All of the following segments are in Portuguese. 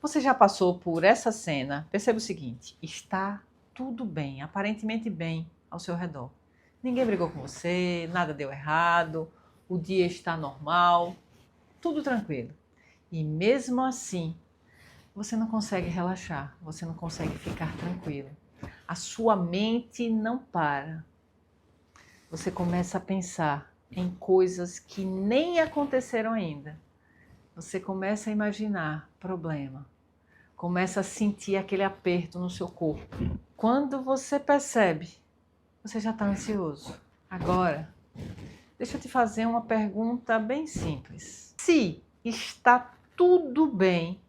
Você já passou por essa cena? Perceba o seguinte, está tudo bem, aparentemente bem ao seu redor. Ninguém brigou com você, nada deu errado, o dia está normal, tudo tranquilo. E mesmo assim, você não consegue relaxar, você não consegue ficar tranquilo. A sua mente não para. Você começa a pensar em coisas que nem aconteceram ainda. Você começa a imaginar problema. Começa a sentir aquele aperto no seu corpo. Quando você percebe, você já está ansioso. Agora, deixa eu te fazer uma pergunta bem simples. Se está tudo bem,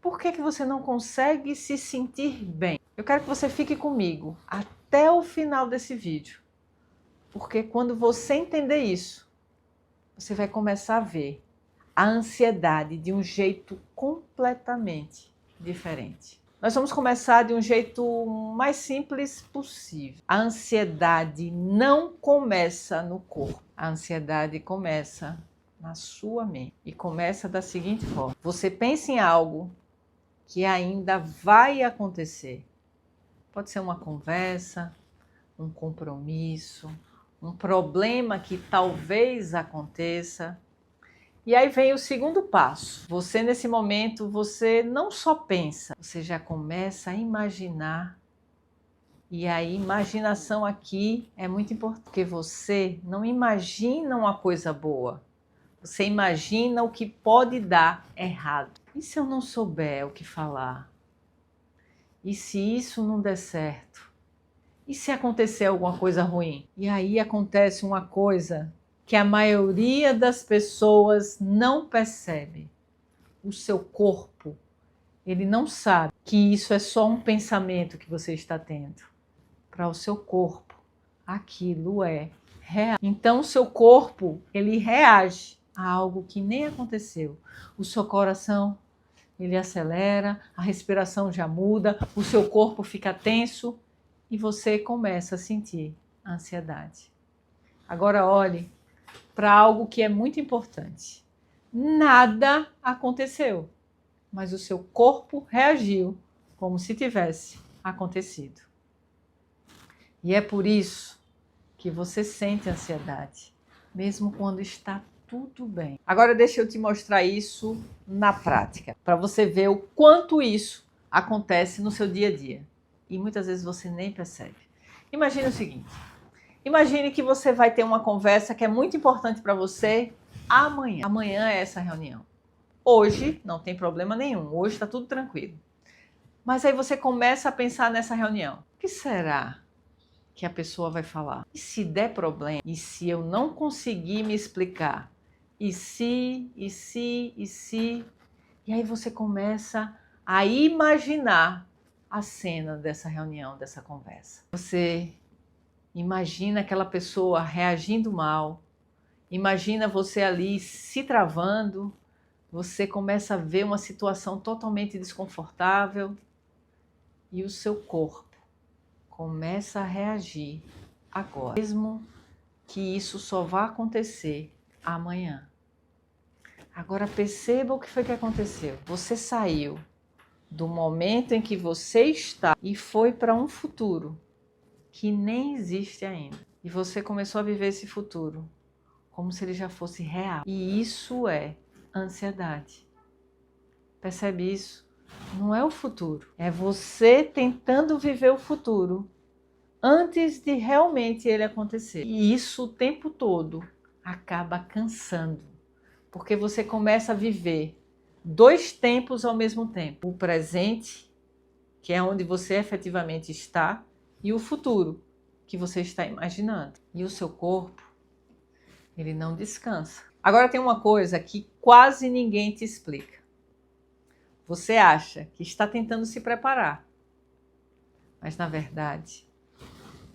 por que você não consegue se sentir bem? Eu quero que você fique comigo até o final desse vídeo. Porque quando você entender isso, você vai começar a ver a ansiedade de um jeito completamente diferente. Nós vamos começar de um jeito mais simples possível. A ansiedade não começa no corpo. A ansiedade começa na sua mente. E começa da seguinte forma. Você pensa em algo que ainda vai acontecer. Pode ser uma conversa, um compromisso, um problema que talvez aconteça. E aí vem o segundo passo. Você, nesse momento, você não só pensa, você já começa a imaginar. E a imaginação aqui é muito importante, porque você não imagina uma coisa boa. Você imagina o que pode dar errado. E se eu não souber o que falar? E se isso não der certo? E se acontecer alguma coisa ruim? E aí acontece uma coisa que a maioria das pessoas não percebe. O seu corpo, ele não sabe que isso é só um pensamento que você está tendo. Para o seu corpo, aquilo é real. Então o seu corpo, ele reage a algo que nem aconteceu. O seu coração, ele acelera, a respiração já muda, o seu corpo fica tenso e você começa a sentir ansiedade. Agora olhe para algo que é muito importante. Nada aconteceu, mas o seu corpo reagiu como se tivesse acontecido. E é por isso que você sente ansiedade, mesmo quando está tudo bem. Agora deixa eu te mostrar isso na prática, para você ver o quanto isso acontece no seu dia a dia. E muitas vezes você nem percebe. Imagine o seguinte. Imagine que você vai ter uma conversa que é muito importante para você amanhã. Amanhã é essa reunião. Hoje não tem problema nenhum, hoje está tudo tranquilo. Mas aí você começa a pensar nessa reunião. O que será que a pessoa vai falar? E se der problema? E se eu não conseguir me explicar? E se? E aí você começa a imaginar a cena dessa reunião, dessa conversa. Você imagina aquela pessoa reagindo mal, imagina você ali se travando, você começa a ver uma situação totalmente desconfortável e o seu corpo começa a reagir agora, mesmo que isso só vá acontecer amanhã. Agora perceba o que foi que aconteceu. Você saiu do momento em que você está e foi para um futuro que nem existe ainda. E você começou a viver esse futuro como se ele já fosse real. E isso é ansiedade. Percebe isso? Não é o futuro. É você tentando viver o futuro antes de realmente ele acontecer. E isso o tempo todo acaba cansando. Porque você começa a viver dois tempos ao mesmo tempo. O presente, que é onde você efetivamente está, e o futuro, que você está imaginando. E o seu corpo, ele não descansa. Agora tem uma coisa que quase ninguém te explica. Você acha que está tentando se preparar, mas na verdade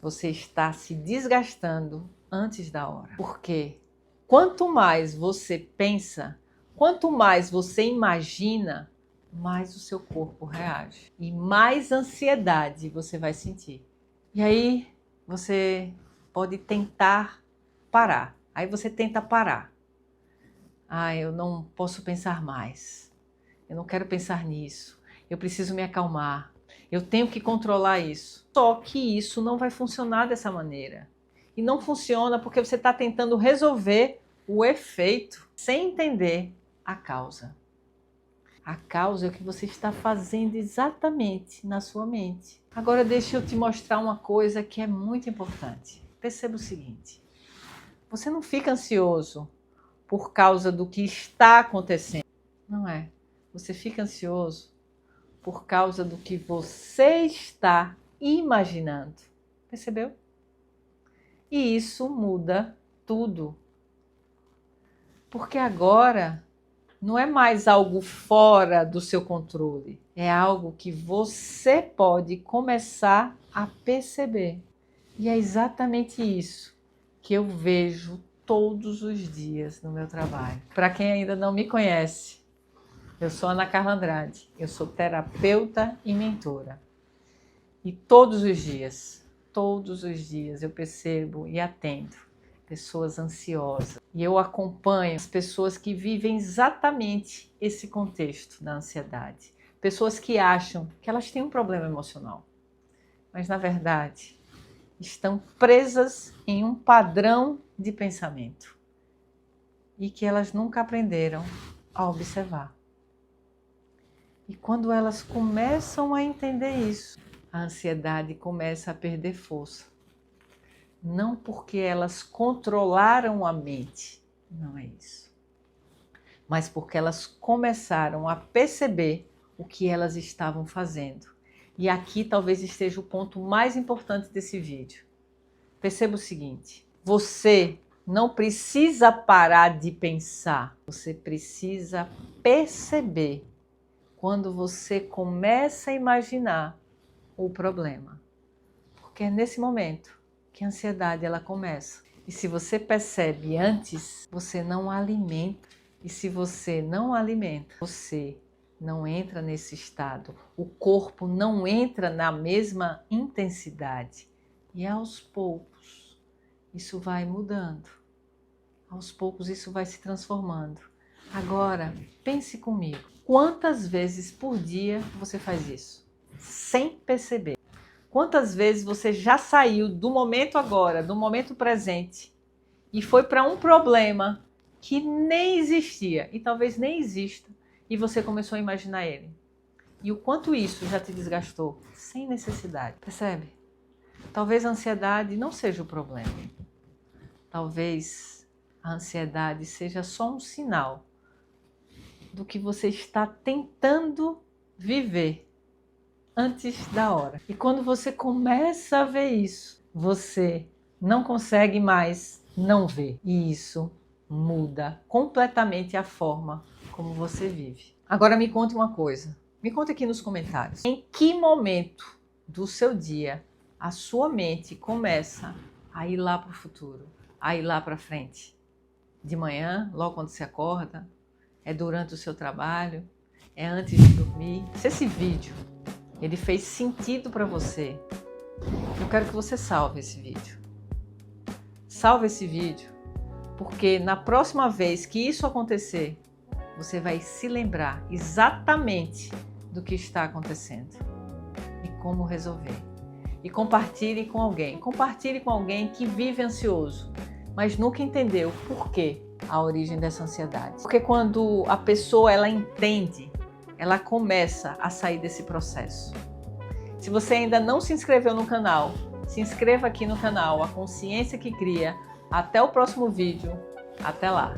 você está se desgastando antes da hora. Porque quanto mais você pensa, quanto mais você imagina, mais o seu corpo reage e mais ansiedade você vai sentir. E aí você pode tentar parar. Aí você tenta parar. Eu não posso pensar mais. eu não quero pensar nisso, eu preciso me acalmar, eu tenho que controlar isso. Só que isso não vai funcionar dessa maneira. E não funciona porque você está tentando resolver o efeito sem entender a causa. A causa é o que você está fazendo exatamente na sua mente. Agora deixa eu te mostrar uma coisa que é muito importante. Perceba o seguinte, você não fica ansioso por causa do que está acontecendo. Não é. Você fica ansioso por causa do que você está imaginando. Percebeu? E isso muda tudo. Porque agora não é mais algo fora do seu controle. É algo que você pode começar a perceber. E é exatamente isso que eu vejo todos os dias no meu trabalho. Para quem ainda não me conhece, eu sou Ana Carla Andrade, eu sou terapeuta e mentora. E todos os dias eu percebo e atendo pessoas ansiosas. E eu acompanho as pessoas que vivem exatamente esse contexto da ansiedade. Pessoas que acham que elas têm um problema emocional, mas na verdade estão presas em um padrão de pensamento e que elas nunca aprenderam a observar. E quando elas começam a entender isso, a ansiedade começa a perder força. Não porque elas controlaram a mente, não é isso. Mas porque elas começaram a perceber o que elas estavam fazendo. E aqui talvez esteja o ponto mais importante desse vídeo. Perceba o seguinte, você não precisa parar de pensar, você precisa perceber quando você começa a imaginar o problema. Porque é nesse momento que a ansiedade ela começa. E se você percebe antes, você não alimenta. E se você não alimenta, você não entra nesse estado. O corpo não entra na mesma intensidade. E aos poucos, isso vai mudando. Aos poucos, isso vai se transformando. Agora, pense comigo. Quantas vezes por dia você faz isso? Sem perceber. Quantas vezes você já saiu do momento agora, do momento presente, e foi para um problema que nem existia, e talvez nem exista, e você começou a imaginar ele? E o quanto isso já te desgastou, sem necessidade, percebe? Talvez a ansiedade não seja o problema. Talvez a ansiedade seja só um sinal do que você está tentando viver antes da hora. E quando você começa a ver isso, você não consegue mais não ver. E isso muda completamente a forma como você vive. Agora me conte uma coisa. Me conta aqui nos comentários. Em que momento do seu dia a sua mente começa a ir lá para o futuro, a ir lá para frente? De manhã, logo quando você acorda? É durante o seu trabalho? É antes de dormir? Se esse vídeo ele fez sentido para você, eu quero que você salve esse vídeo. Salve esse vídeo, porque na próxima vez que isso acontecer, você vai se lembrar exatamente do que está acontecendo e como resolver. E compartilhe com alguém. Compartilhe com alguém que vive ansioso, mas nunca entendeu por que a origem dessa ansiedade. Porque quando a pessoa ela entende, ela começa a sair desse processo. Se você ainda não se inscreveu no canal, se inscreva aqui no canal, A Consciência que Cria. Até o próximo vídeo. Até lá!